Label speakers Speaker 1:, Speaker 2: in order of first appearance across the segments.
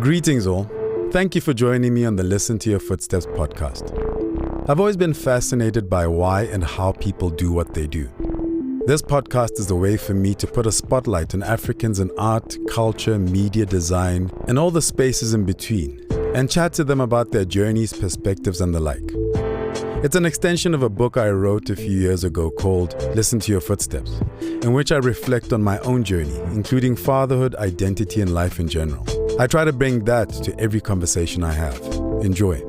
Speaker 1: Greetings all. Thank you for joining me on the Listen to Your Footsteps podcast. I've always been fascinated by why and how people do what they do. This podcast is a way for me to put a spotlight on Africans in art, culture, media, design, and all the spaces in between, and chat to them about their journeys, perspectives, and the like. It's an extension of a book I wrote a few years ago called Listen to Your Footsteps, in which I reflect on my own journey, including fatherhood, identity, and life in general. I try to bring that to every conversation I have. Enjoy.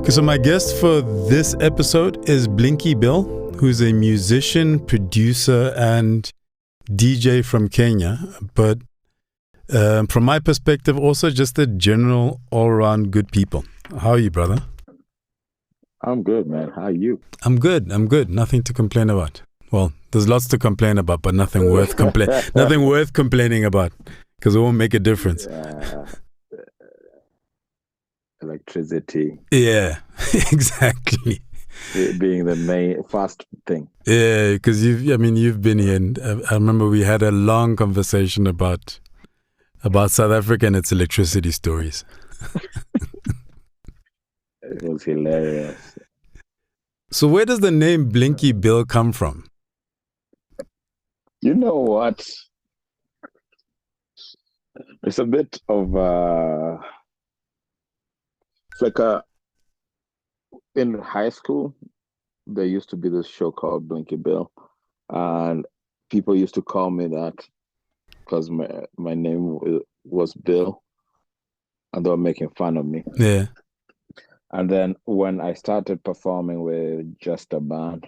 Speaker 1: Okay, so my guest for this episode is Blinky Bill, who's a musician, producer, and DJ from Kenya, but from my perspective, also just a general all-around good people. How are you, brother?
Speaker 2: I'm good, man. How are you?
Speaker 1: I'm good. Nothing to complain about. Well, there's lots to complain about, but nothing worth complaining about, because it won't make a difference.
Speaker 2: Electricity.
Speaker 1: Yeah, exactly.
Speaker 2: It being the main first thing.
Speaker 1: Yeah, because you've been here, and I remember we had a long conversation about South Africa and its electricity stories.
Speaker 2: It was hilarious.
Speaker 1: So where does the name Blinky Bill come from?
Speaker 2: You know what? It's a bit of it's like in high school, there used to be this show called Blinky Bill, and people used to call me that because my name was Bill, and they were making fun of me.
Speaker 1: Yeah.
Speaker 2: And then when I started performing with Just a Band,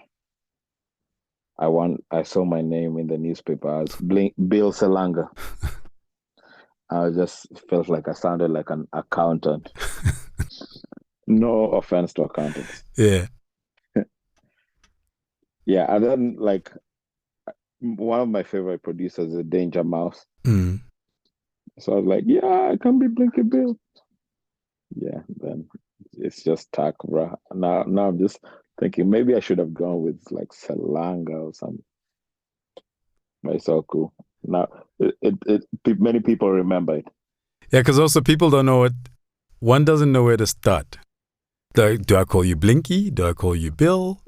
Speaker 2: I saw my name in the newspaper as Bill Sellanga. I just felt like I sounded like an accountant. No offense to accountants.
Speaker 1: Yeah.
Speaker 2: Yeah, and then like one of my favorite producers is Danger Mouse.
Speaker 1: Mm.
Speaker 2: So I was like, yeah, I can be Blinky Bill. Yeah, then it's just stuck, bro. Now I'm just thinking maybe I should have gone with like Sellanga or something. But it's all cool. Now many people remember it.
Speaker 1: Yeah, because also people don't know one doesn't know where to start. Do I call you Blinky? Do I call you Bill?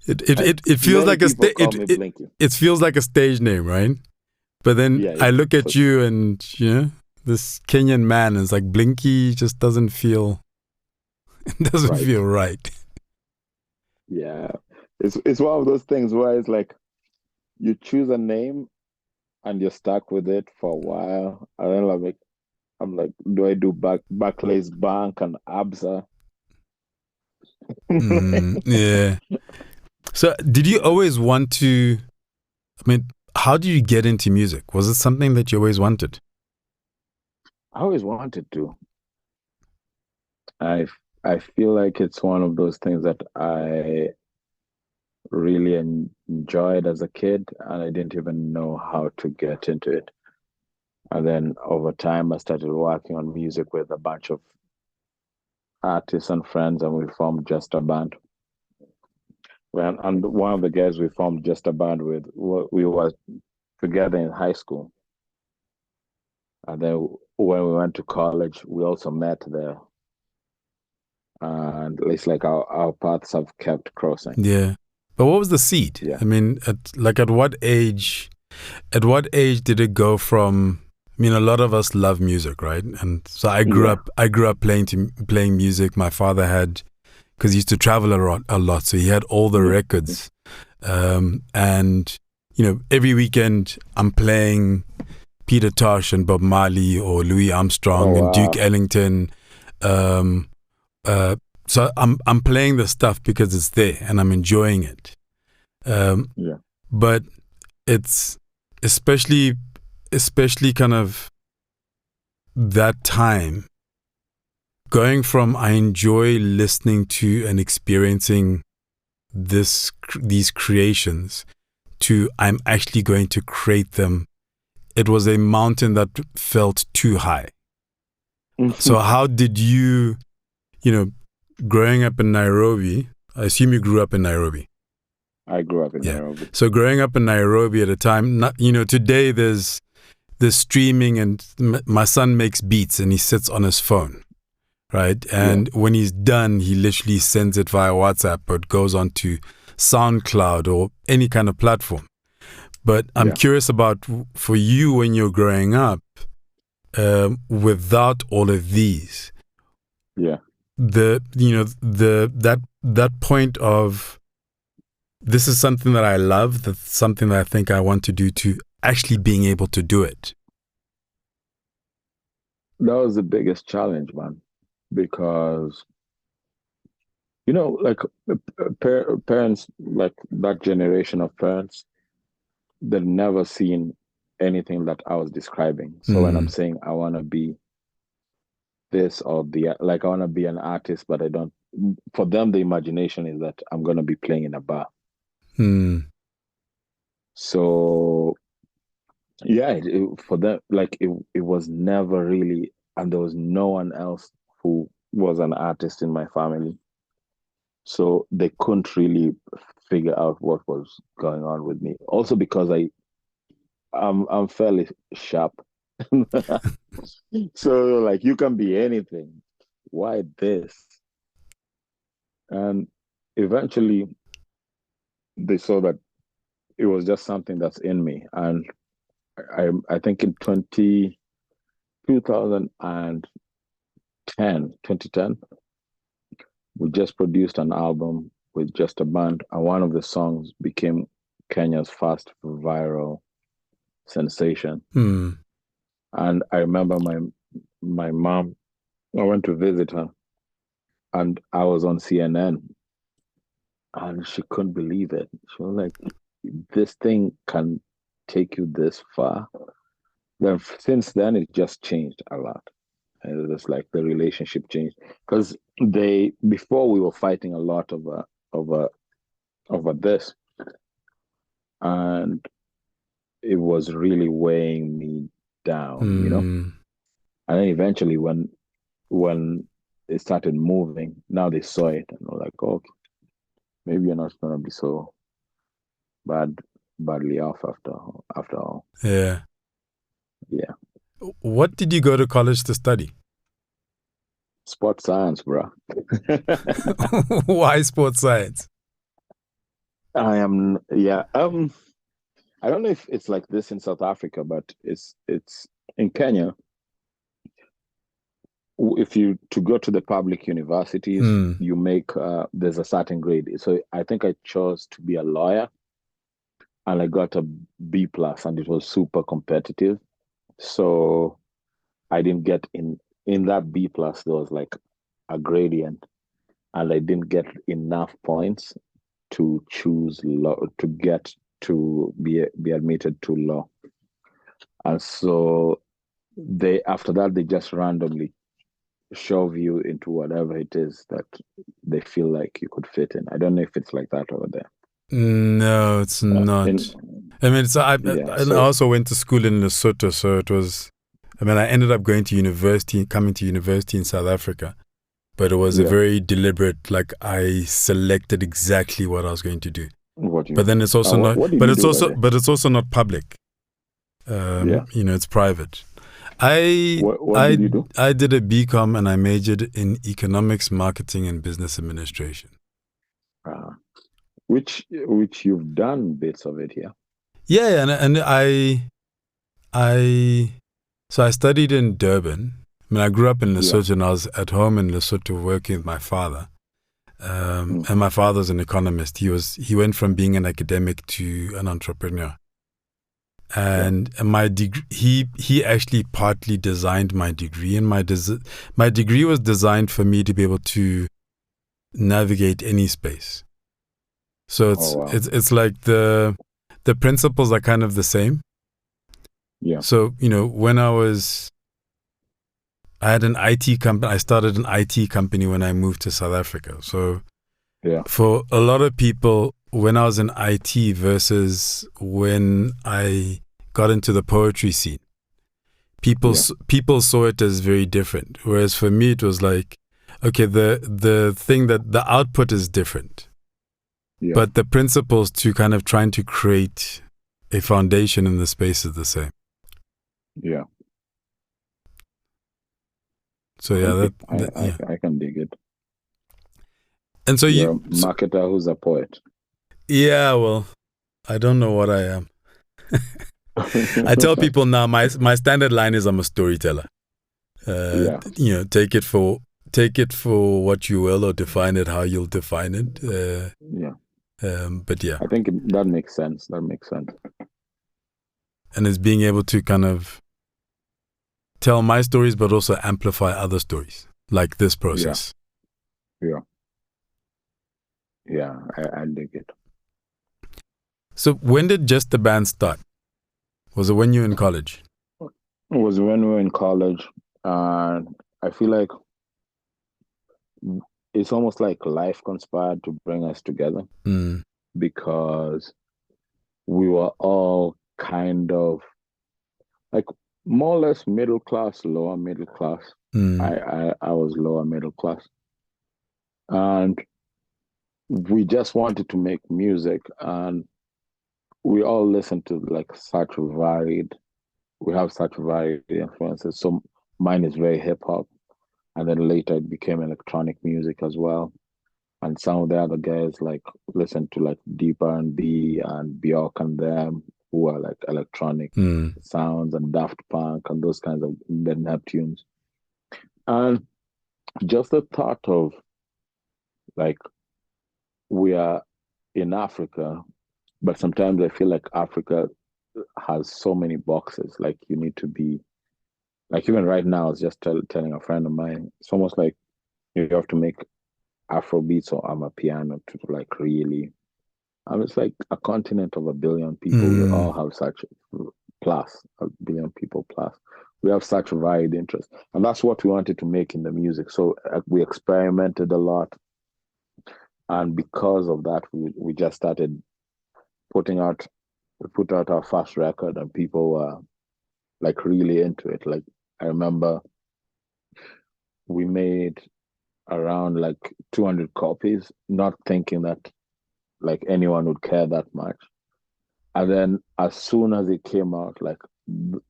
Speaker 1: It feels like it feels like a stage name, right? But then I look at you and this Kenyan man is like Blinky just doesn't feel feel right.
Speaker 2: Yeah. It's one of those things where it's like you choose a name and you're stuck with it for a while. And then I'm like, do I do Barclays Bank and Absa?
Speaker 1: Yeah. So did you always want to, how did you get into music? Was it something that you always wanted?
Speaker 2: I always wanted to. I feel like it's one of those things that I really enjoyed as a kid, and I didn't even know how to get into it. And then over time, I started working on music with a bunch of artists and friends, and we formed Just a Band. And one of the guys we formed Just a Band with, we were together in high school. And then when we went to college, we also met there. And it's like our paths have kept crossing.
Speaker 1: Yeah. But what was the seed?
Speaker 2: Yeah.
Speaker 1: At what age did it go from, a lot of us love music, right? And so I grew up playing music. My father because he used to travel a lot, so he had all the records. And every weekend I'm playing Peter Tosh and Bob Marley or Louis Armstrong and Duke Ellington. So I'm playing the stuff because it's there and I'm enjoying it. But it's especially kind of that time going from I enjoy listening to and experiencing these creations to I'm actually going to create them. It was a mountain that felt too high. Mm-hmm. So how did you, growing up in Nairobi, I assume you grew up in Nairobi.
Speaker 2: I grew up in
Speaker 1: Yeah.
Speaker 2: Nairobi.
Speaker 1: So growing up in Nairobi at a time, today there's streaming, and my son makes beats and he sits on his phone, right? And when he's done, he literally sends it via WhatsApp, or it goes onto SoundCloud or any kind of platform. But I'm curious about, for you when you're growing up, without all of these, that point of, this is something that I love, that's something that I think I want to do, to actually being able to do it.
Speaker 2: That was the biggest challenge, man, because like parents, like that generation of parents, they've never seen anything that I was describing. So when I'm saying I want to be this or like I want to be an artist, but I don't, for them, the imagination is that I'm going to be playing in a bar. So for them, like it was never really, and there was no one else who was an artist in my family. So they couldn't really figure out what was going on with me. Also because I'm fairly sharp. So like, you can be anything. Why this? And eventually they saw that it was just something that's in me. And I think in 2010, we just produced an album with just a band, and one of the songs became Kenya's first viral sensation. And I remember my mom, I went to visit her, and I was on CNN, and she couldn't believe it. She was like, this thing can take you this far. Then since then, it just changed a lot. And it was like the relationship changed, because before we were fighting a lot over this, and it was really weighing me down, And then eventually, when it started moving, now they saw it and were like, "Oh, maybe you're not gonna be so badly off after all."
Speaker 1: Yeah.
Speaker 2: Yeah.
Speaker 1: What did you go to college to study?
Speaker 2: Sports science, bro.
Speaker 1: Why sports science?
Speaker 2: I don't know if it's like this in South Africa, but it's in Kenya. If you to go to the public universities, you make there's a certain grade. So I think I chose to be a lawyer, and I got a B+, and it was super competitive. So I didn't get in that B+. There was like a gradient, and I didn't get enough points to choose law, to get to be admitted to law. And so after that they just randomly shove you into whatever it is that they feel like you could fit in. I don't know if it's like that over there.
Speaker 1: No, it's not. I mean, I also went to school in Lesotho, so it was. I mean, I ended up coming to university in South Africa, but it was a very deliberate. Like, I selected exactly what I was going to do. But then it's also not. But it's also not public. It's private.
Speaker 2: What did you do?
Speaker 1: I did a BCom, and I majored in economics, marketing, and business administration.
Speaker 2: Which you've done bits of it here.
Speaker 1: Yeah, and so I studied in Durban. I mean, I grew up in Lesotho, and I was at home in Lesotho working with my father. And my father's an economist. He went from being an academic to an entrepreneur. And my degree, he actually partly designed my degree, and my degree was designed for me to be able to navigate any space. So it's like the principles are kind of the same.
Speaker 2: Yeah.
Speaker 1: So when I had an IT company. I started an IT company when I moved to South Africa. So for a lot of people, when I was in IT versus when I got into the poetry scene, people saw it as very different. Whereas for me, it was like, okay, the thing that the output is different.
Speaker 2: Yeah.
Speaker 1: But the principles to kind of trying to create a foundation in the space is the same.
Speaker 2: Yeah.
Speaker 1: So yeah,
Speaker 2: I can dig it.
Speaker 1: And so
Speaker 2: You're a marketer who's a poet.
Speaker 1: Yeah, well, I don't know what I am. I tell people now my standard line is I'm a storyteller.
Speaker 2: Yeah.
Speaker 1: Take it for what you will, or define it how you'll define it.
Speaker 2: Yeah.
Speaker 1: But yeah,
Speaker 2: I think that makes sense.
Speaker 1: And it's being able to kind of tell my stories, but also amplify other stories, like this process.
Speaker 2: Yeah, I dig it.
Speaker 1: So when did Just the Band start? Was it when you were in college?
Speaker 2: It was when we were in college, and I feel like it's almost like life conspired to bring us together, because we were all kind of like more or less middle class, lower middle class. I was lower middle class, and we just wanted to make music, and we all listened to we have such varied influences. So mine is very hip hop, and then later it became electronic music as well. And some of the other guys like listen to like deep R&B and Bjork and them, who are like electronic sounds, and Daft Punk and those kinds of the Neptunes. And just the thought of like we are in Africa, but sometimes I feel like Africa has so many boxes. Like you need to be like, even right now, I was just telling a friend of mine, it's almost like you have to make Afro beats or amapiano to like really. It's like a continent of 1 billion people. We all have such a billion people plus. We have such varied interests, and that's what we wanted to make in the music. So we experimented a lot, and because of that, we just started putting out. We put out our first record, and people were like really into it. Like I remember we made around like 200 copies, not thinking that like anyone would care that much. And then as soon as it came out, like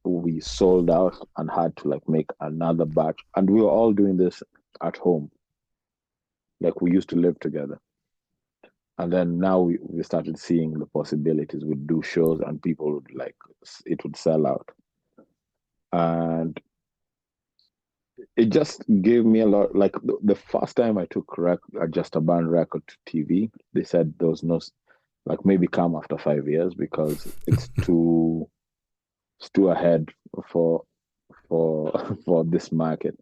Speaker 2: we sold out and had to like make another batch. And we were all doing this at home. Like we used to live together. And then now we started seeing the possibilities. We'd do shows and people would like, it would sell out. And it just gave me a lot. Like the first time I took Just a Band record to TV, they said there was no, like maybe come after 5 years because it's too ahead for for this market.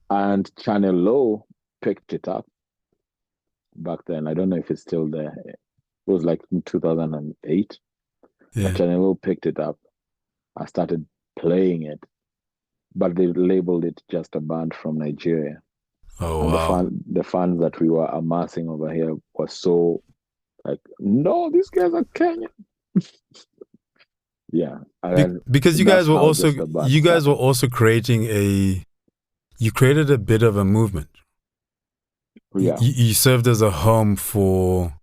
Speaker 2: And Channel O picked it up back then. I don't know if it's still there. It was like in 2008.
Speaker 1: Yeah.
Speaker 2: Channel O picked it up. I started playing it, but they labeled it Just a Band from Nigeria.
Speaker 1: Oh,
Speaker 2: and
Speaker 1: wow.
Speaker 2: the fans that we were amassing over here was so like, no, these guys are Kenyan. Yeah,
Speaker 1: because you guys were also creating you created a bit of a movement.
Speaker 2: Yeah,
Speaker 1: you served as a home for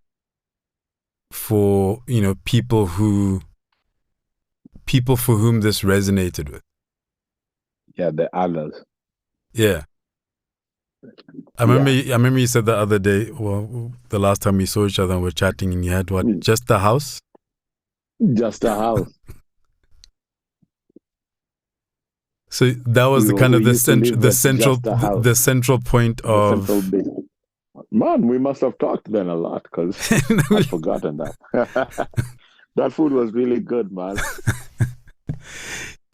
Speaker 1: people for whom this resonated with.
Speaker 2: Yeah, the others.
Speaker 1: Yeah. I remember you said the other day, well, the last time we saw each other and we're chatting, and you had what? Just a house?
Speaker 2: Just a house.
Speaker 1: So that was the kind of the central point of.
Speaker 2: Man, we must have talked then a lot because I'd forgotten that. That food was really good, man.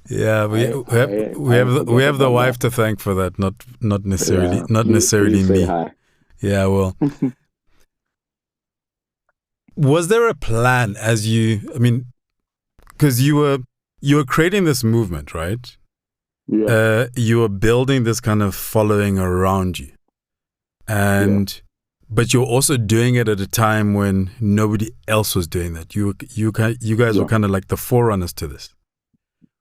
Speaker 1: Yeah, we have the wife to thank for that, not necessarily me.
Speaker 2: Hi.
Speaker 1: Yeah, well. Was there a plan as because you were creating this movement, right?
Speaker 2: Yeah.
Speaker 1: You were building this kind of following around you, but you're also doing it at a time when nobody else was doing that. You guys were kind of like the forerunners to this.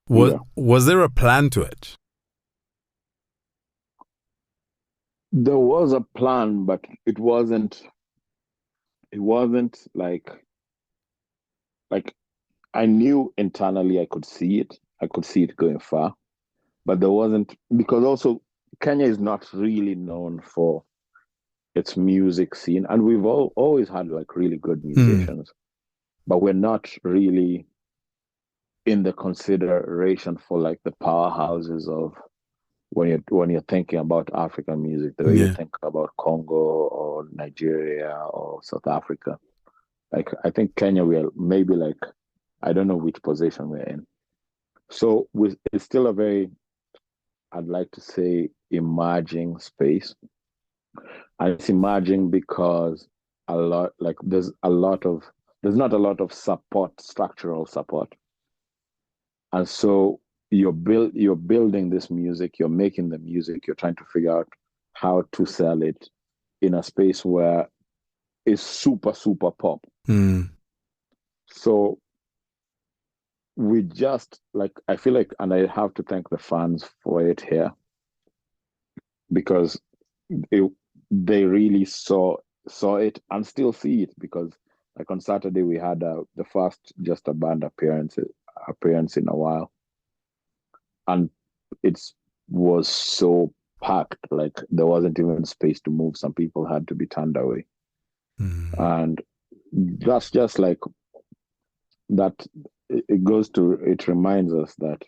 Speaker 1: Was there a plan to it?
Speaker 2: There was a plan, but it wasn't it wasn't like I knew internally I could see it. I could see it going far, but there wasn't, because also Kenya is not really known for its music scene, and we've always had like really good
Speaker 1: Mm.
Speaker 2: musicians, but we're not really in the consideration for like the powerhouses of when you're thinking about African music, the way you
Speaker 1: Yeah.
Speaker 2: think about Congo or Nigeria or South Africa. Like I think Kenya, we are maybe like, I don't know which position we're in. So it's still a very, I'd like to say, emerging space. And it's emerging because there's not a lot of support, structural support. And so you're building this music, you're making the music, you're trying to figure out how to sell it in a space where it's super, super pop.
Speaker 1: Mm.
Speaker 2: So we just like, I feel like, and I have to thank the fans for it here, because it, they really saw it and still see it, because like on Saturday we had the first Just a Band appearance in a while, and it was so packed, like there wasn't even space to move. Some people had to be turned away,
Speaker 1: Mm.
Speaker 2: and that's just like that. It reminds us that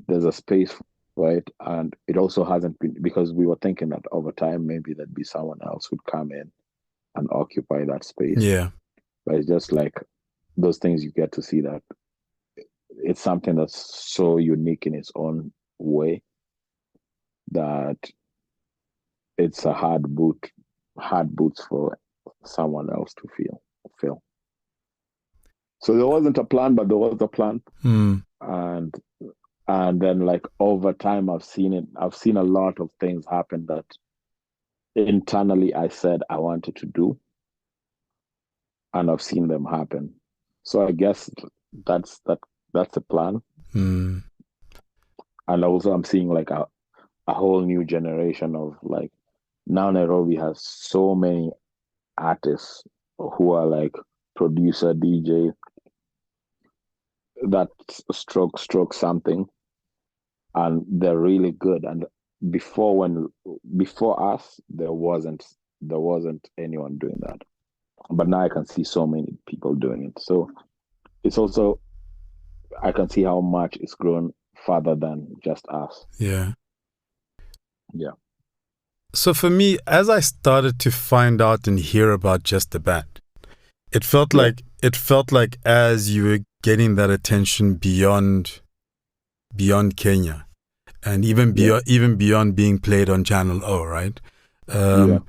Speaker 2: there's a space for it, and it also hasn't been, because we were thinking that over time maybe there'd be someone else who'd come in and occupy that space.
Speaker 1: Yeah.
Speaker 2: But it's just like those things, you get to see that it's something that's so unique in its own way that it's a hard boots for someone else to feel. So there wasn't a plan, but there was a plan.
Speaker 1: Mm.
Speaker 2: And then like over time I've seen a lot of things happen that internally I said I wanted to do, and I've seen them happen. So I guess that's a plan.
Speaker 1: Mm.
Speaker 2: And also I'm seeing like a whole new generation of like, now Nairobi has so many artists who are like producer, DJ, that stroke something, and they're really good. And before us there wasn't anyone doing that. But now I can see so many people doing it. So it's also, I can see how much it's grown further than just us.
Speaker 1: Yeah.
Speaker 2: Yeah.
Speaker 1: So for me, as I started to find out and hear about Just the Band, it felt
Speaker 2: Yeah.
Speaker 1: like as you were getting that attention beyond Kenya, and even
Speaker 2: Yeah.
Speaker 1: beyond being played on Channel O, right?
Speaker 2: Yeah.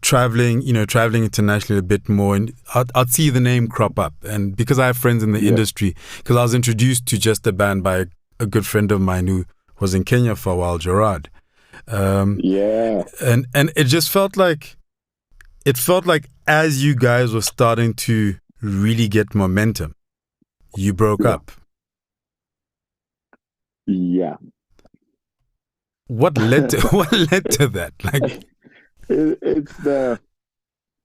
Speaker 1: Traveling internationally a bit more, and I'd see the name crop up. And because I have friends in the
Speaker 2: Yeah.
Speaker 1: industry, because I was introduced to Just the Band by a good friend of mine who was in Kenya for a while, Gerard.
Speaker 2: Yeah.
Speaker 1: And it just felt like as you guys were starting to really get momentum, you broke
Speaker 2: Yeah.
Speaker 1: up.
Speaker 2: Yeah.
Speaker 1: What led to that? Like,
Speaker 2: It's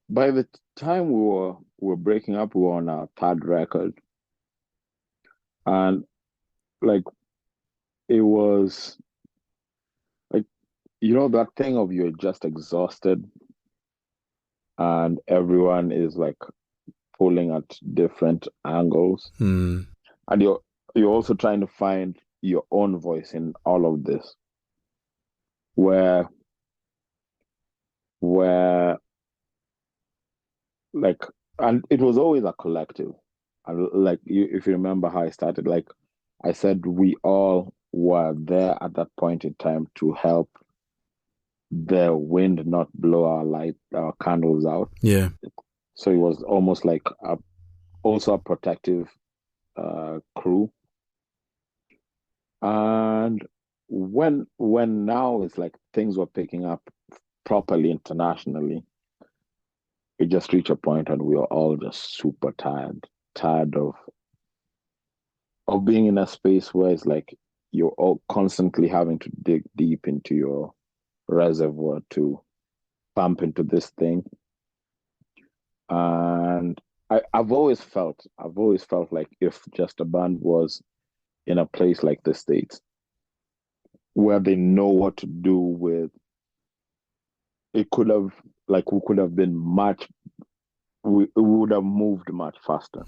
Speaker 2: by the time we were breaking up, we were on our third record, and like it was like, that thing of you're just exhausted, and everyone is like pulling at different angles,
Speaker 1: hmm,
Speaker 2: and you're also trying to find your own voice in all of this, where where like, and it was always a collective. And like if you remember how I started, like I said, we all were there at that point in time to help the wind not blow our candles out.
Speaker 1: yeah,
Speaker 2: So it was almost like also a protective crew. And when now it's like things were picking up properly internationally, it just reached a point and we were all just super tired of being in a space where it's like you're all constantly having to dig deep into your reservoir to pump into this thing. And I've always felt like if Just a Band was in a place like the States where they know what to do with it, could have like we could have been much we would have moved much faster.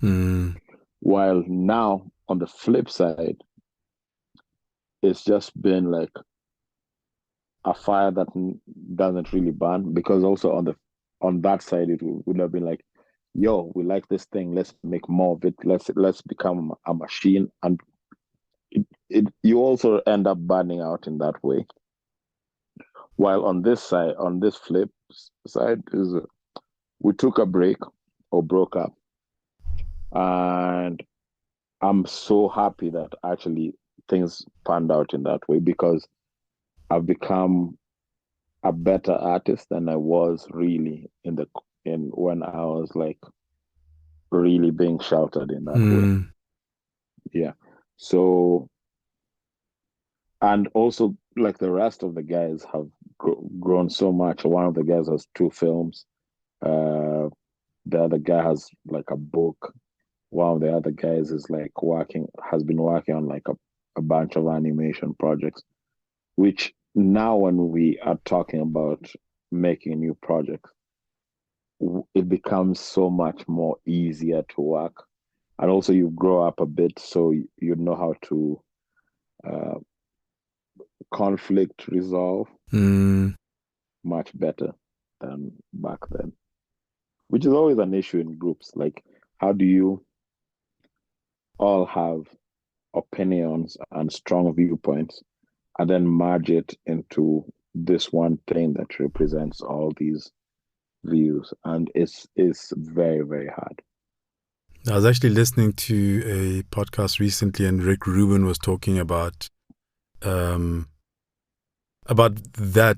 Speaker 2: While now on the flip side, it's just been like a fire that doesn't really burn, because also on that side it would have been like, yo, we like this thing, let's make more of it, let's become a machine. And you also end up burning out in that way. While on this side, on this flip side, is we took a break or broke up, and I'm so happy that actually things panned out in that way, because I've become a better artist than I was really in when I was like really being sheltered in that way. Yeah. So, and also like the rest of the guys have grown so much. One of the guys has 2 films. The other guy has like a book. One of the other guys is like has been working on like a bunch of animation projects, which now when we are talking about making new projects, it becomes so much more easier to work. And also you grow up a bit, so you know how to uh, conflict resolve much better than back then, which is always an issue in groups. Like, how do you all have opinions and strong viewpoints and then merge it into this one thing that represents all these views? And it's very, very hard.
Speaker 1: I was actually listening to a podcast recently, and Rick Rubin was talking about that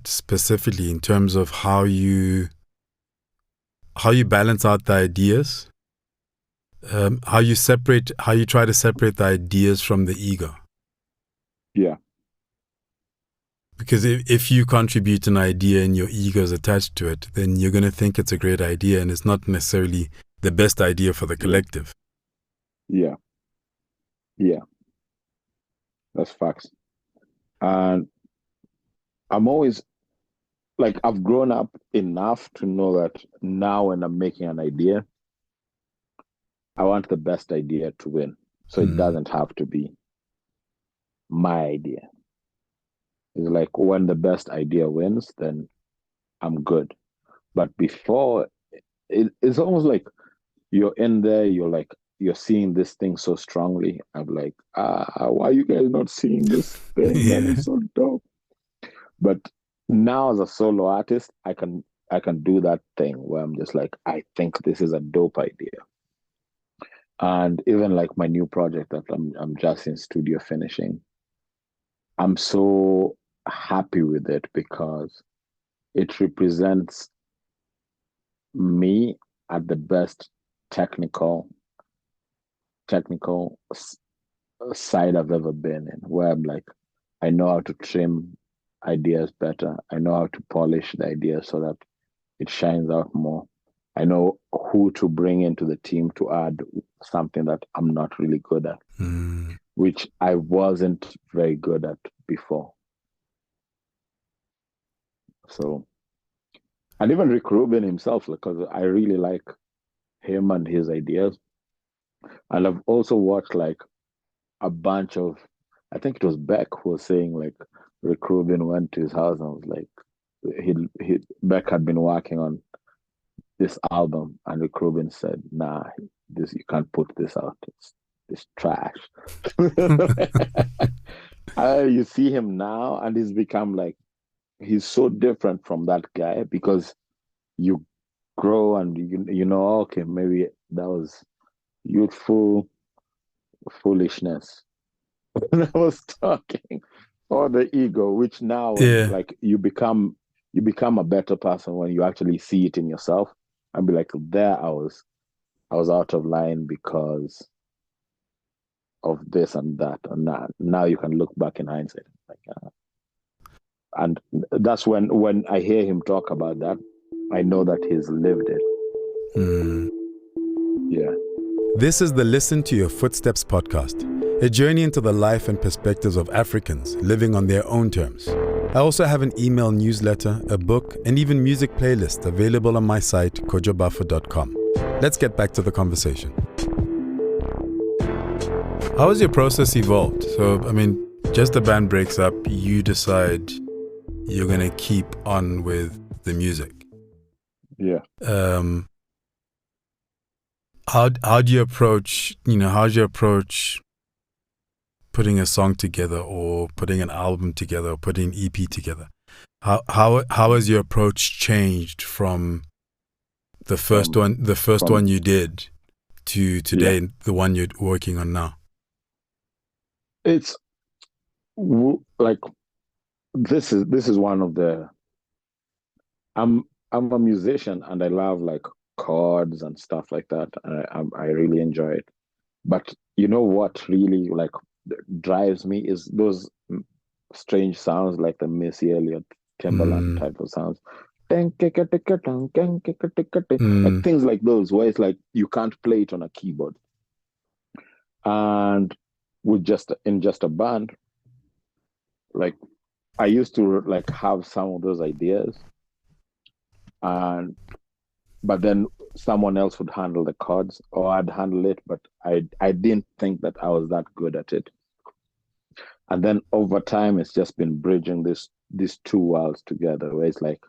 Speaker 1: specifically in terms of how you balance out the ideas, how you try to separate the ideas from the ego.
Speaker 2: Yeah.
Speaker 1: Because if you contribute an idea and your ego is attached to it, then you're going to think it's a great idea, and it's not necessarily the best idea for the collective.
Speaker 2: Yeah. That's facts. And I'm always like, I've grown up enough to know that now when I'm making an idea, I want the best idea to win. So it doesn't have to be my idea. It's like when the best idea wins, then I'm good. But before, it's almost like you're in there, you're seeing this thing so strongly. I'm like, why are you guys not seeing this thing? That is so dope. But now as a solo artist, I can do that thing where I'm just like, I think this is a dope idea. And even like my new project that I'm just in studio finishing, I'm so happy with it because it represents me at the best technical side I've ever been in, where I'm like, I know how to trim ideas better. I know how to polish the ideas so that it shines out more. I know who to bring into the team to add something that I'm not really good at, which I wasn't very good at before. So, and even Rick Rubin himself, because I really like him and his ideas. And I've also watched like a bunch of, I think it was Beck who was saying like Rick Rubin went to his house and was like, Beck had been working on this album, and Rick Rubin said, "Nah, you can't put this out. It's trash." You see him now, and he's so different from that guy, because you grow and you know, okay, maybe that was youthful foolishness when I was talking, or the ego, which now like you become a better person when you actually see it in yourself and be like, there I was out of line because of this and that, and now you can look back in hindsight like, and that's when I hear him talk about that, I know that he's lived it. Yeah.
Speaker 1: This is the Listen to Your Footsteps podcast, a journey into the life and perspectives of Africans living on their own terms. I also have an email newsletter, a book, and even music playlist available on my site, kojobuffer.com. Let's get back to the conversation. How has your process evolved? So, just the band breaks up, you decide you're going to keep on with the music.
Speaker 2: Yeah.
Speaker 1: How do you approach, putting a song together or putting an album together or putting an EP together? How has your approach changed from the first one you did to today, the one you're working on now?
Speaker 2: It's like this is one of the I'm a musician and I love like chords and stuff like that. I really enjoy it. But you know what really like drives me is those strange sounds like the Missy Elliott Timberland type of sounds. Like things like those where it's like you can't play it on a keyboard. And in just a band, like I used to like have some of those ideas, but then someone else would handle the chords or I'd handle it, but I didn't think that I was that good at it. And then over time, it's just been bridging these two worlds together, where it's like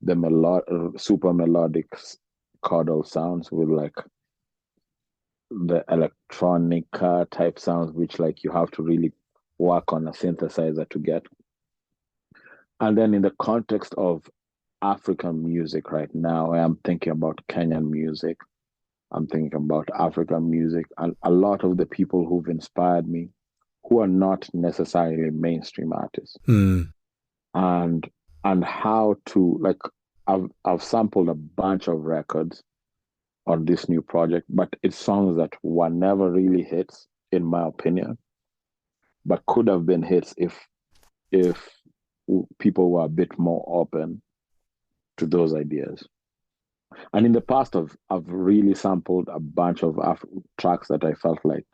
Speaker 2: the super melodic chordal sounds with like the electronica type sounds, which like you have to really work on a synthesizer to get. And then in the context of African music right now, I'm thinking about Kenyan music. I'm thinking about African music, and a lot of the people who've inspired me, who are not necessarily mainstream artists, and how to like I've sampled a bunch of records on this new project, but it's songs that were never really hits, in my opinion, but could have been hits if people were a bit more open to those ideas. And in the past, I've really sampled a bunch of tracks that I felt like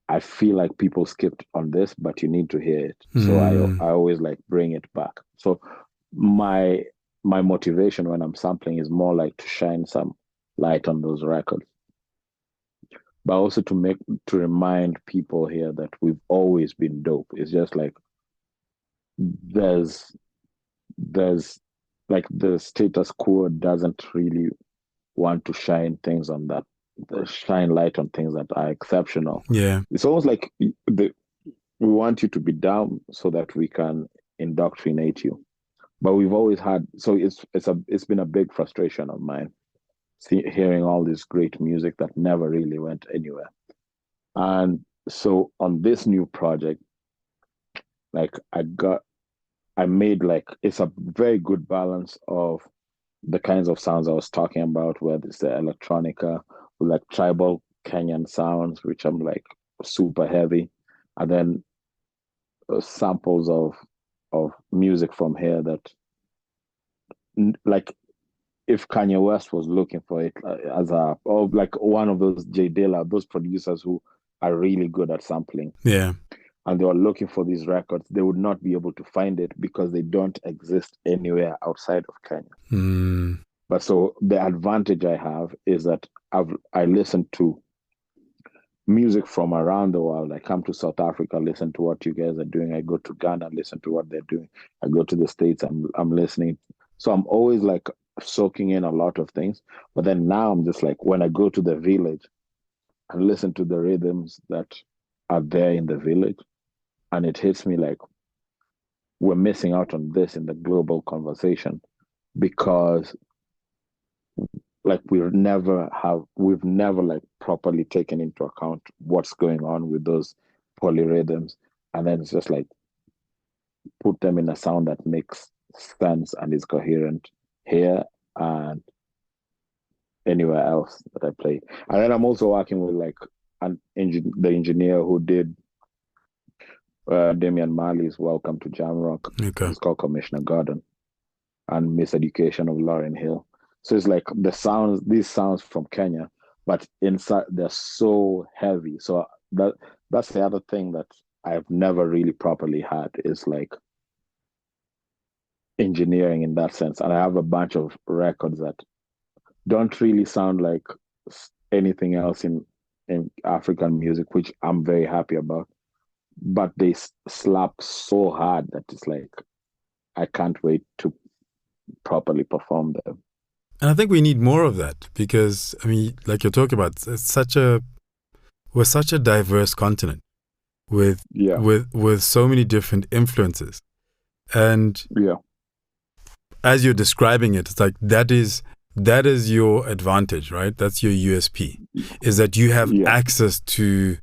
Speaker 2: I feel like people skipped on this, but you need to hear it. So I always like bring it back. So my motivation when I'm sampling is more like to shine some light on those records, but also to remind people here that we've always been dope. It's just like there's like the status quo doesn't really want to shine light on things that are exceptional.
Speaker 1: Yeah.
Speaker 2: It's almost like we want you to be down so that we can indoctrinate you. But we've always had, so it's been a big frustration of mine, hearing all this great music that never really went anywhere. And so on this new project, like I made like, it's a very good balance of the kinds of sounds I was talking about, where it's the electronica with like tribal Kenyan sounds, which I'm like super heavy, and then samples of music from here that like if Kanye West was looking for it or like one of those J Dilla, those producers who are really good at sampling.
Speaker 1: Yeah.
Speaker 2: And they were looking for these records, they would not be able to find it because they don't exist anywhere outside of Kenya. But so the advantage I have is that I listen to music from around the world. I come to South Africa, listen to what you guys are doing. I go to Ghana, listen to what they're doing. I go to the States, I'm listening. So I'm always like soaking in a lot of things. But then now I'm just like, when I go to the village and listen to the rhythms that are there in the village, and it hits me like we're missing out on this in the global conversation, because like we've never like properly taken into account what's going on with those polyrhythms, and then it's just like put them in a sound that makes sense and is coherent here and anywhere else that I play. And then I'm also working with like the engineer who did Damian Marley's Welcome to Jamrock.
Speaker 1: Okay.
Speaker 2: It's called Commissioner Gordon, and Miseducation of Lauryn Hill. So it's like these sounds from Kenya, but inside they're so heavy. So that's the other thing that I've never really properly had is like engineering in that sense. And I have a bunch of records that don't really sound like anything else in African music, which I'm very happy about. But they slap so hard that it's like I can't wait to properly perform them.
Speaker 1: And I think we need more of that because, I mean, like you're talking about, we're such a diverse continent with
Speaker 2: Yeah,
Speaker 1: with so many different influences. And
Speaker 2: yeah,
Speaker 1: as you're describing it, it's like that is your advantage, right? That's your USP, is that you have
Speaker 2: yeah,
Speaker 1: access to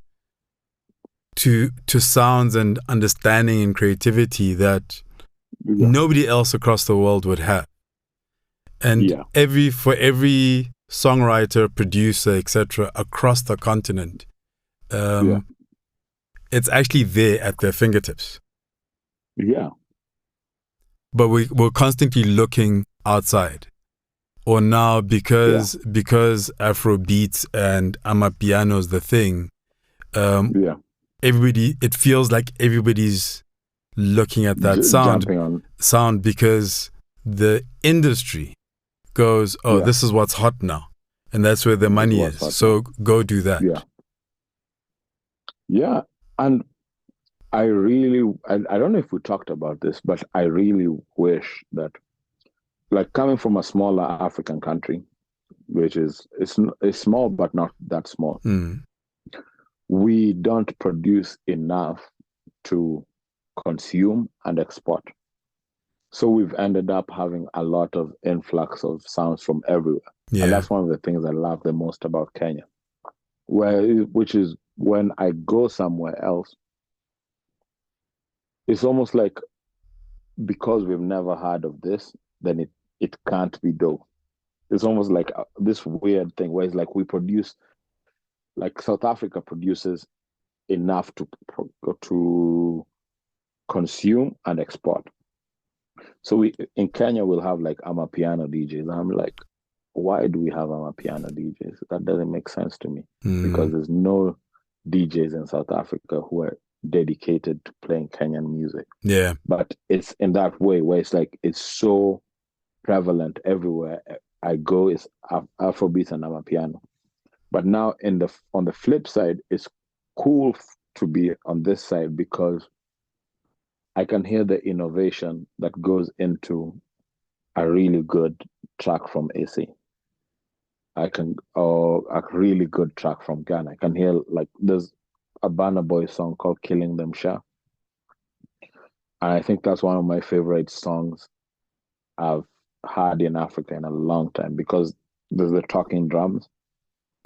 Speaker 1: sounds and understanding and creativity that
Speaker 2: yeah,
Speaker 1: nobody else across the world would have. And
Speaker 2: yeah,
Speaker 1: for every songwriter, producer, etc., across the continent,
Speaker 2: yeah,
Speaker 1: it's actually there at their fingertips.
Speaker 2: yeah,
Speaker 1: But we're constantly looking outside. Or now
Speaker 2: yeah,
Speaker 1: because Afro beats and Amapiano is the thing,
Speaker 2: yeah.
Speaker 1: it feels like everybody's looking at that
Speaker 2: Jumping on,
Speaker 1: sound because the industry goes, oh,
Speaker 2: yeah,
Speaker 1: this is what's hot now, and that's where the
Speaker 2: this is
Speaker 1: money
Speaker 2: what's
Speaker 1: is.
Speaker 2: hot
Speaker 1: So
Speaker 2: now.
Speaker 1: go do that.
Speaker 2: Yeah, yeah. And I don't know if we talked about this, but I really wish that, like, coming from a smaller African country, which is small but not that small,
Speaker 1: Mm.
Speaker 2: we don't produce enough to consume and export. So we've ended up having a lot of influx of sounds from everywhere. And
Speaker 1: Yeah.
Speaker 2: that's one of the things I love the most about Kenya. Which is when I go somewhere else, it's almost like because we've never heard of this, then it can't be dope. It's almost like this weird thing where it's like we produce, like South Africa produces enough to consume and export. So we in Kenya we'll have like Amapiano DJs. And I'm like, why do we have Amapiano DJs? That doesn't make sense to me because
Speaker 1: Mm.
Speaker 2: there's no DJs in South Africa who are dedicated to playing Kenyan music.
Speaker 1: Yeah.
Speaker 2: But it's in that way where it's like it's so prevalent everywhere I go is Afrobeat and Amapiano. But now on the flip side, it's cool to be on this side because I can hear the innovation that goes into a really good track from AC. Or a really good track from Ghana. I can hear like there's a Burna Boy song called Killing Them Sha. And I think that's one of my favorite songs I've had in Africa in a long time because there's the talking drums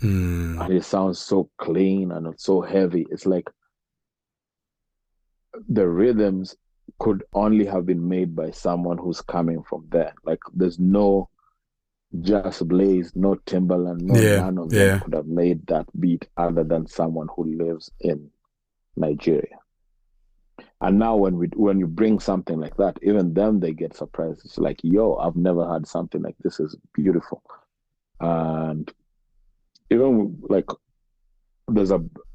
Speaker 1: Mm.
Speaker 2: and it sounds so clean and it's so heavy. It's like the rhythms could only have been made by someone who's coming from there. Like there's no Just Blaze, no Timbaland,
Speaker 1: Yeah.
Speaker 2: none of them
Speaker 1: Yeah.
Speaker 2: could have made that beat other than someone who lives in Nigeria. And now when you bring something like that, even them they get surprised. It's like, yo, I've never had something like this. Is beautiful. And even like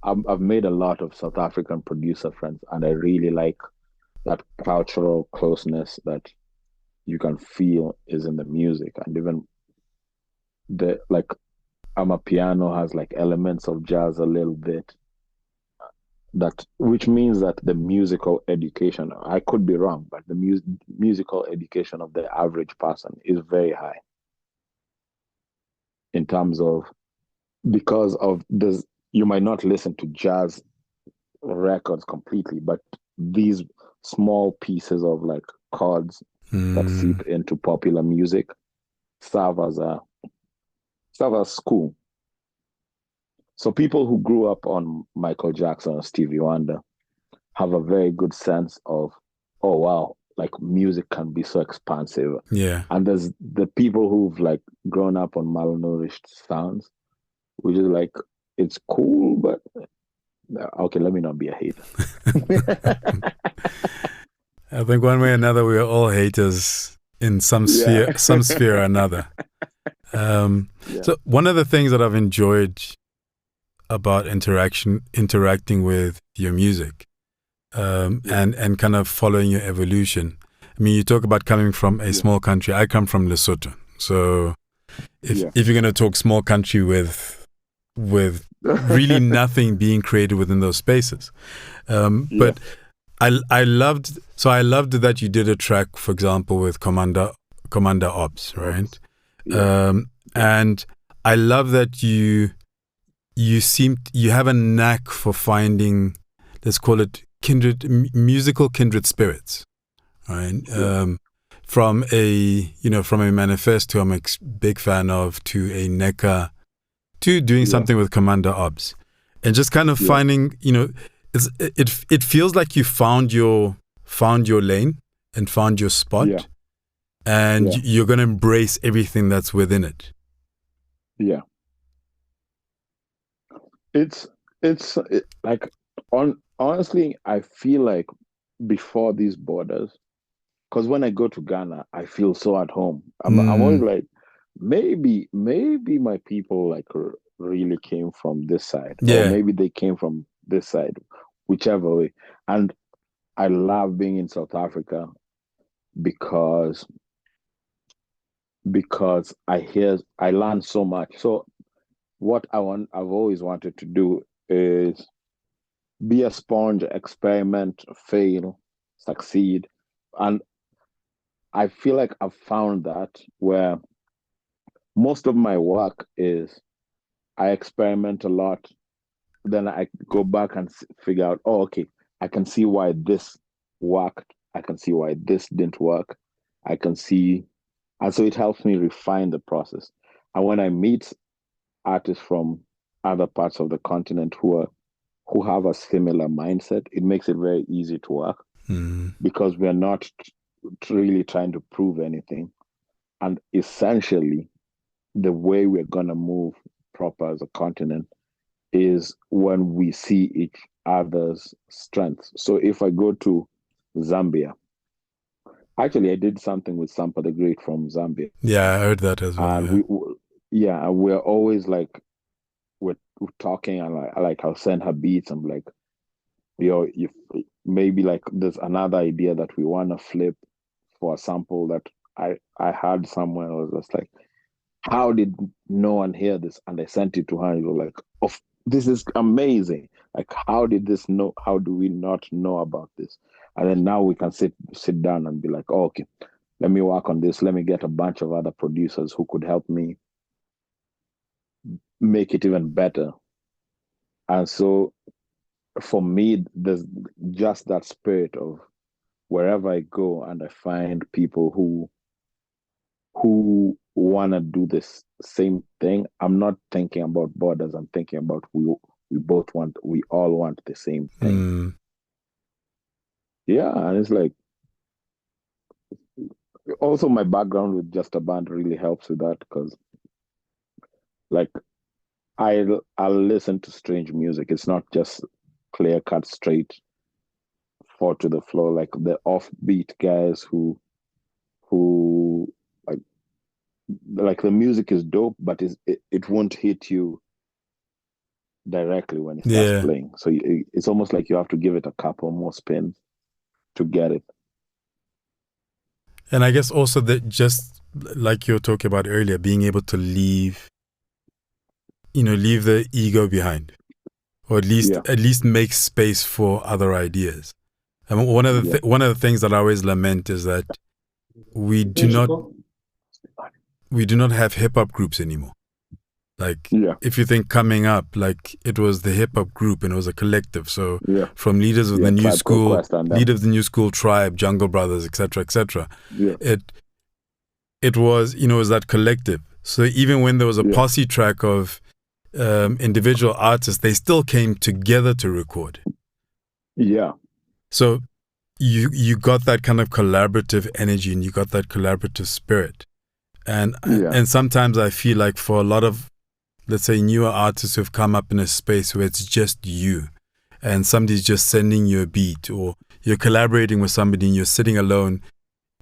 Speaker 2: I've made a lot of South African producer friends, and I really like that cultural closeness that you can feel is in the music, and even the like Amapiano has like elements of jazz a little bit. That which means that the musical education, I could be wrong, but the musical education of the average person is very high in terms of because of this. You might not listen to jazz records completely, but these small pieces of like chords that seep
Speaker 1: Mm.
Speaker 2: into popular music serve as a serve as school. So people who grew up on Michael Jackson or Stevie Wonder have a very good sense of, oh wow, like music can be so expansive.
Speaker 1: Yeah.
Speaker 2: And there's the people who've like grown up on malnourished sounds, which is like it's cool, but okay, let me not be a hater.
Speaker 1: I think one way or another we are all haters in some sphere or another. So one of the things that I've enjoyed about interacting with your music, and kind of following your evolution. I mean, you talk about coming from a small country. I come from Lesotho, so if you're going to talk small country with really nothing being created within those spaces, but I loved that you did a track, for example, with Commander Ops, right? And I love that you have a knack for finding, let's call it musical kindred spirits, right? From a Manifesto I'm a big fan of, to a NECA, to doing something with Commander Ops, and just kind of finding, it feels like you found your lane and found your spot, and you're going to embrace everything that's within it.
Speaker 2: Yeah. It's like, honestly, I feel like before these borders, because when I go to Ghana, I feel so at home. I'm always like, maybe my people like really came from this side, or maybe they came from this side, whichever way. And I love being in South Africa because I learn so much. So what I've always wanted to do is be a sponge, experiment, fail, succeed. And I feel like I've found that, where most of my work is I experiment a lot, then I go back and figure out, oh, okay, I can see why this worked, I can see why this didn't work, I can see, and so it helps me refine the process. And when I meet artists from other parts of the continent who have a similar mindset, it makes it very easy to work, because we're not really trying to prove anything. And essentially, the way we're going to move proper as a continent is when we see each other's strengths. So if I go to Zambia, actually, I did something with Sampa the Great from Zambia.
Speaker 1: Yeah, I heard that as well.
Speaker 2: And we're always like, we're talking, and I'll send her beats. I'm like, if maybe like there's another idea that we want to flip for a sample that I had somewhere. I was just like, how did no one hear this? And I sent it to her, and you were like, oh, this is amazing. Like, how do we not know about this? And then now we can sit down and be like, oh, okay, let me work on this. Let me get a bunch of other producers who could help me make it even better. And so for me, there's just that spirit of wherever I go and I find people who want to do this same thing, I'm not thinking about borders. I'm thinking about we all want the same thing. Yeah, and it's like, also my background with Just a Band really helps with that, because like I'll listen to strange music. It's not just clear cut, straight, four to the floor, like the offbeat guys who like the music is dope, but it won't hit you directly when it starts playing. So it's almost like you have to give it a couple more spins to get it.
Speaker 1: And I guess also that, just like you were talking about earlier, being able to leave the ego behind, or at least make space for other ideas. I mean, one of the things that I always lament is that we do not have hip hop groups anymore. Like, if you think coming up, like, it was the hip hop group and it was a collective. So from leaders of the new school, Tribe, Jungle Brothers, etc. It was, it was that collective. So even when there was a posse track of individual artists, they still came together to record.
Speaker 2: Yeah.
Speaker 1: So you got that kind of collaborative energy, and you got that collaborative spirit. And sometimes I feel like for a lot of, let's say, newer artists who've come up in a space where it's just you, and somebody's just sending you a beat, or you're collaborating with somebody and you're sitting alone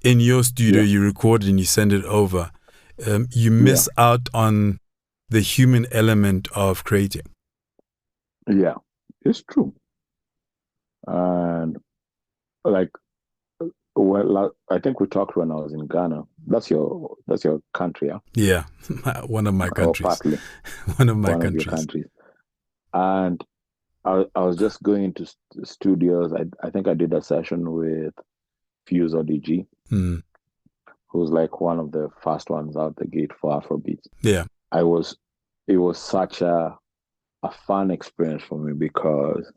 Speaker 1: in your studio, you record it and you send it over. you
Speaker 2: Yeah.
Speaker 1: miss out on the human element of creating.
Speaker 2: Yeah. It's true. And like, well, I think we talked when I was in Ghana. That's your country, yeah?
Speaker 1: Yeah, one of my
Speaker 2: Or
Speaker 1: countries.
Speaker 2: partly
Speaker 1: One of my
Speaker 2: one of your
Speaker 1: countries.
Speaker 2: countries. And I was just going into studios. I think I did a session with Fuse or DG,
Speaker 1: Mm.
Speaker 2: who's like one of the first ones out the gate for Afrobeats.
Speaker 1: Yeah.
Speaker 2: It was such a fun experience for me because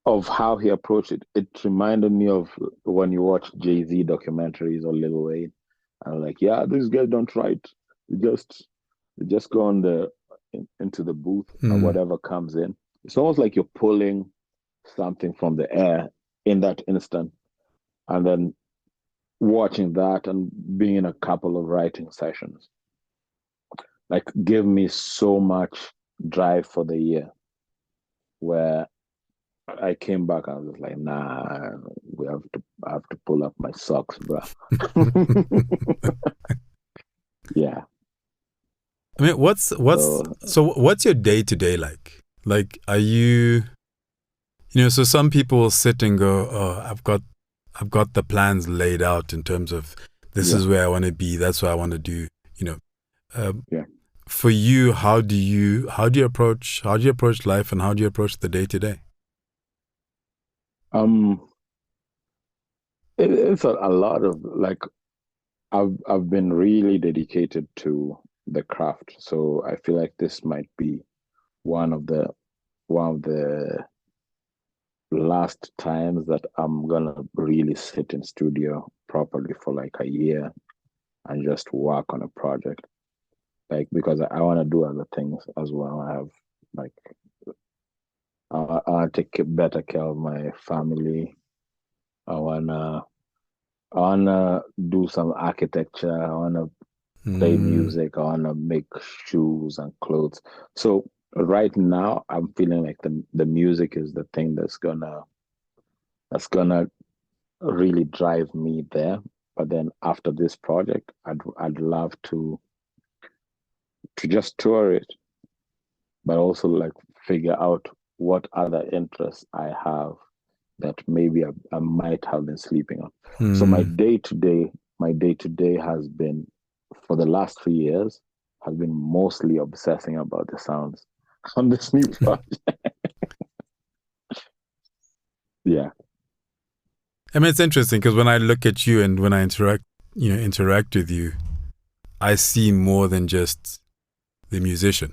Speaker 2: of how he approached it. It reminded me of when you watch Jay-Z documentaries or Lil Wayne. And I'm like, yeah, these guys don't write. They just go into the booth and
Speaker 1: Mm.
Speaker 2: whatever comes in. It's almost like you're pulling something from the air in that instant. And then watching that and being in a couple of writing sessions, like give me so much drive for the year where I came back and I was like, nah, I have to pull up my socks, bro. Yeah.
Speaker 1: I mean,
Speaker 2: So
Speaker 1: what's your day to day like? Like, are you, so some people will sit and go, oh, I've got the plans laid out in terms of this
Speaker 2: yeah,
Speaker 1: is where I want to be. That's what I want to do. You know, um,
Speaker 2: yeah.
Speaker 1: for you, how do you approach life, and how do you approach the day to day?
Speaker 2: Um, it's a lot of like I've been really dedicated to the craft, so I feel like this might be one of the one of the last times that I'm gonna really sit in studio properly for like a year and just work on a project. Like because I want to do other things as well. I have like I want to take better care of my family. I wanna I wanna do some architecture. I wanna play
Speaker 1: Mm,
Speaker 2: music. I wanna make shoes and clothes. So right now I'm feeling like the music is the thing that's gonna really drive me there. But then after this project, I'd love to just tour it, but also like figure out what other interests I have that maybe I might have been sleeping on. So
Speaker 1: mm.
Speaker 2: my day to day has been for the last 3 years has been mostly obsessing about the sounds on this new project. Yeah,
Speaker 1: I mean, it's interesting because when I look at you and when I interact with you, I see more than just the musician.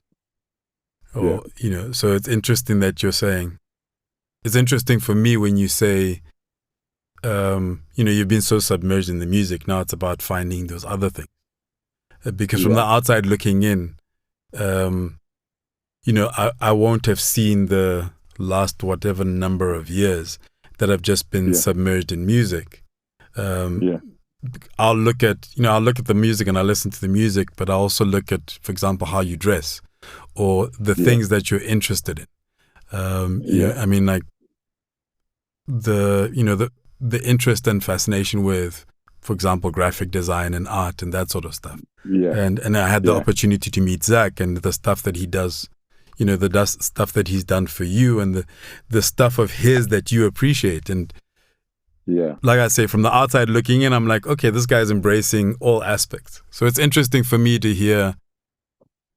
Speaker 2: yeah,
Speaker 1: Or, so it's interesting that you're saying, it's interesting for me when you say, you've been so submerged in the music. Now it's about finding those other things. Because from the
Speaker 2: yeah,
Speaker 1: outside looking in, um, I won't have seen the last whatever number of years that I've just been
Speaker 2: yeah,
Speaker 1: submerged in music. Um,
Speaker 2: yeah,
Speaker 1: I'll look at the music and I listen to the music, but I also look at, for example, how you dress or the
Speaker 2: yeah,
Speaker 1: things that you're interested in.
Speaker 2: yeah,
Speaker 1: I mean, like the interest and fascination with, for example, graphic design and art and that sort of stuff.
Speaker 2: yeah,
Speaker 1: And I had the
Speaker 2: yeah,
Speaker 1: opportunity to meet Zach and the stuff that he does, stuff that he's done for you and the stuff of his that you appreciate. And
Speaker 2: yeah,
Speaker 1: like I say, from the outside looking in, I'm like, okay, this guy's embracing all aspects. So it's interesting for me to hear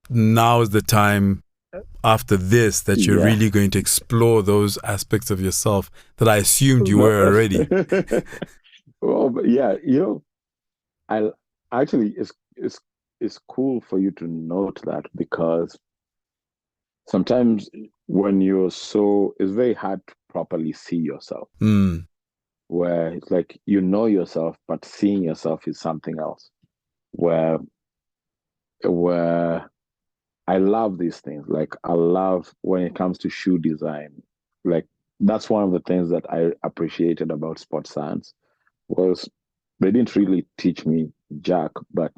Speaker 1: now is the time after this that you're
Speaker 2: yeah.
Speaker 1: really going to explore those aspects of yourself that I assumed you
Speaker 2: No,
Speaker 1: were already.
Speaker 2: well, but yeah, I actually it's cool for you to note that because sometimes when it's very hard to properly see yourself,
Speaker 1: Mm,
Speaker 2: where it's like you know yourself, but seeing yourself is something else. Where I love these things. Like I love when it comes to shoe design. Like that's one of the things that I appreciated about sports science was they didn't really teach me jack, but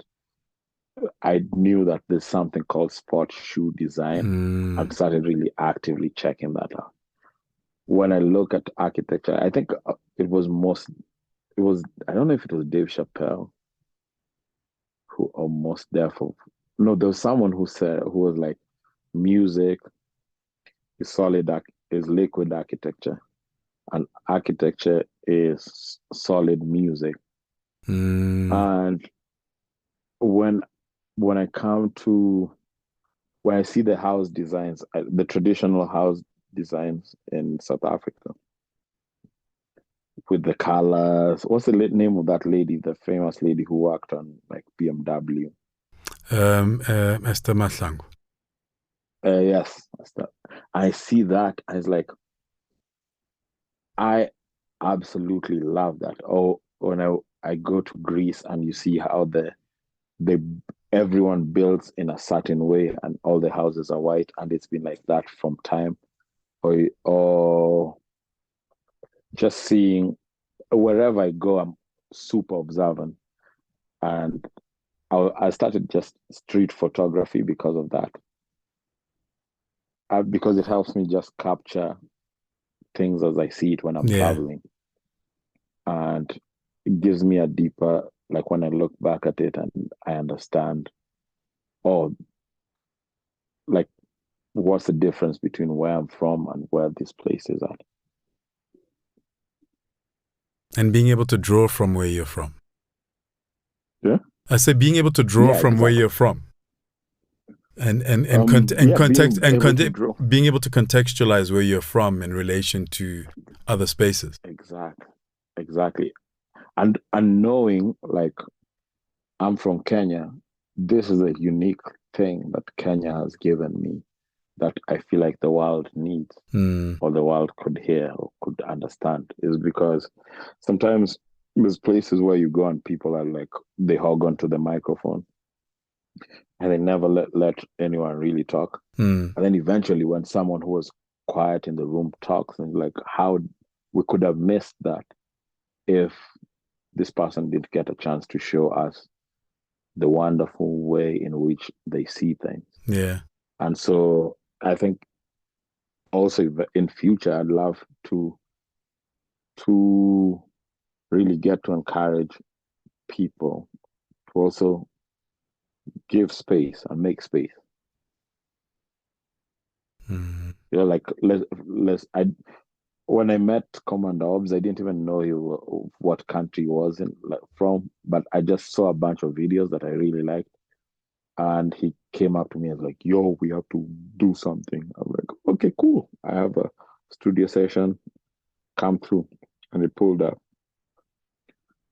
Speaker 2: I knew that there's something called sports shoe design.
Speaker 1: mm,
Speaker 2: I've started really actively checking that out. When I look at architecture, I think it was, I don't know if it was Dave Chappelle who almost there for. No, there was someone who was like, music is is liquid architecture, and architecture is solid music. And when I come to when I see the house designs, the traditional house designs in South Africa, with the colors. What's the name of that lady, the famous lady who worked on like BMW?
Speaker 1: Esther Mahlangu.
Speaker 2: Yes, Esther. I see that. I was like, I absolutely love that. Oh, when I go to Greece and you see how they everyone builds in a certain way and all the houses are white, and it's been like that from time. Or just seeing wherever I go, I'm super observant, and I started just street photography because of that. Because it helps me just capture things as I see it when I'm traveling, and it gives me a deeper, like when I look back at it and I understand, oh, like what's the difference between where I'm from and where this place is at.
Speaker 1: And being able to draw from where you're from.
Speaker 2: Yeah,
Speaker 1: I say being able to draw from where you're from, and context and being able to contextualize where you're from in relation to other spaces.
Speaker 2: Exactly, and knowing, like, I'm from Kenya. This is a unique thing that Kenya has given me that I feel like the world needs, or the world could hear or could understand, is because sometimes there's places where you go and people are like, they hog onto the microphone and they never let anyone really talk. And then eventually when someone who was quiet in the room talks, and like, how we could have missed that if this person did get a chance to show us the wonderful way in which they see things.
Speaker 1: Yeah.
Speaker 2: And so I think also in future, I'd love to really get to encourage people to also give space and make space. You know, like when I met Commander Obbs, I didn't even know what country he was from, but I just saw a bunch of videos that I really liked. And he came up to me and was like, yo, we have to do something. I'm like, okay, cool. I have a studio session, come through. And he pulled up.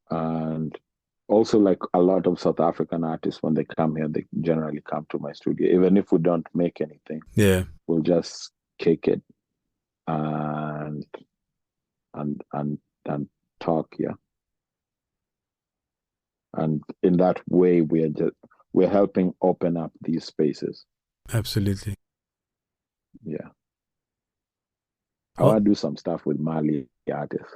Speaker 2: And also, like a lot of South African artists, when they come here, they generally come to my studio. Even if we don't make anything, we'll just kick it and talk, and in that way we're helping open up these spaces.
Speaker 1: Absolutely.
Speaker 2: Yeah. I want to do some stuff with Mali artists,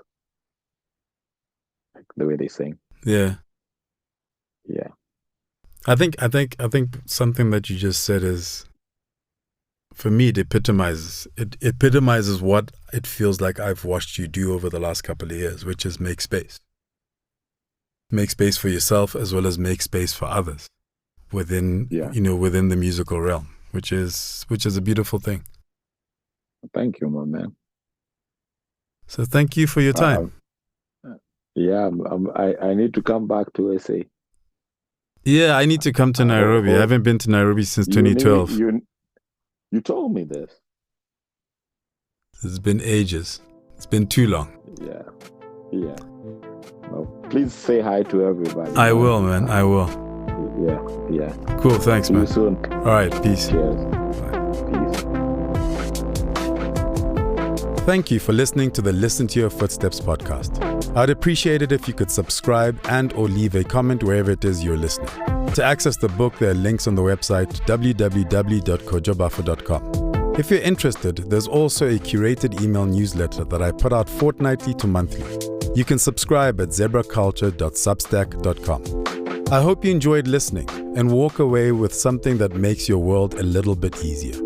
Speaker 2: like the way they sing.
Speaker 1: Yeah. I think something that you just said is, for me, it epitomizes what it feels like I've watched you do over the last couple of years, which is make space. Make space for yourself as well as make space for others within the musical realm, which is a beautiful thing.
Speaker 2: Thank you, my man.
Speaker 1: So thank you for your time.
Speaker 2: I need to come back to SA.
Speaker 1: Yeah, I need to come to Nairobi. I haven't been to Nairobi since 2012.
Speaker 2: You told me this.
Speaker 1: It's been ages. It's been too long.
Speaker 2: Yeah. Well, please say hi to everybody.
Speaker 1: I will, man. I will.
Speaker 2: Yeah.
Speaker 1: Cool. Thanks, man.
Speaker 2: See you soon.
Speaker 1: All right. Peace.
Speaker 2: Cheers.
Speaker 1: Bye.
Speaker 2: Peace.
Speaker 1: Thank you for listening to the Listen to Your Footsteps podcast. I'd appreciate it if you could subscribe and or leave a comment wherever it is you're listening. To access the book, there are links on the website www.kojobafo.com. If you're interested, there's also a curated email newsletter that I put out fortnightly to monthly. You can subscribe at zebraculture.substack.com. I hope you enjoyed listening and walk away with something that makes your world a little bit easier.